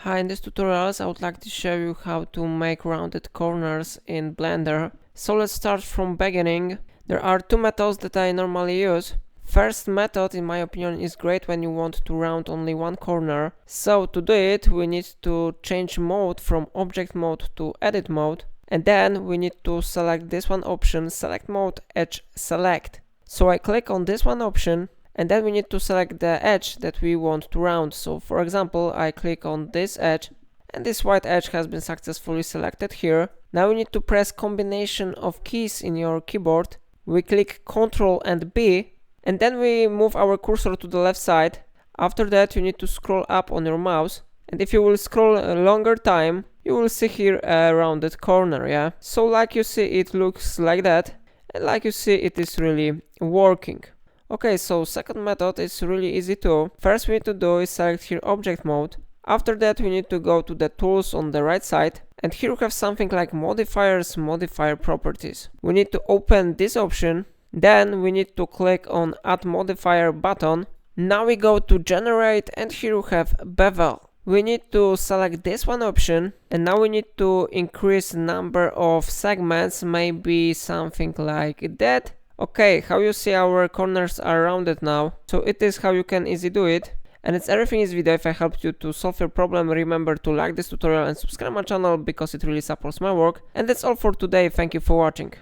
Hi, in this tutorial I would like to show you how to make rounded corners in Blender. So let's start from beginning. There are two methods that I normally use. First method, in my opinion, is great when you want to round only one corner. So to do it, we need to change mode from object mode to edit mode. And then we need to select this one option, select mode, edge select. So I click on this one option. And then we need to select the edge that we want to round. So for example, I click on this edge and this white edge has been successfully selected here. Now we need to press combination of keys in your keyboard. We click Ctrl and B and then we move our cursor to the left side. After that you need to scroll up on your mouse, and if you will scroll a longer time you will see here a rounded corner, yeah? So like you see, it looks like that, and like you see, it is really working. Okay, so second method is really easy too. First we need to do is select here object mode. After that we need to go to the tools on the right side, and here we have something like modifiers, modifier properties. We need to open this option, then we need to click on add modifier button. Now we go to generate, and here we have bevel. We need to select this one option, and now we need to increase number of segments, maybe something like that. Okay, how you see our corners are rounded now. So it is how you can easily do it. And it's everything in this video. If I helped you to solve your problem, remember to like this tutorial and subscribe my channel because it really supports my work. And that's all for today. Thank you for watching.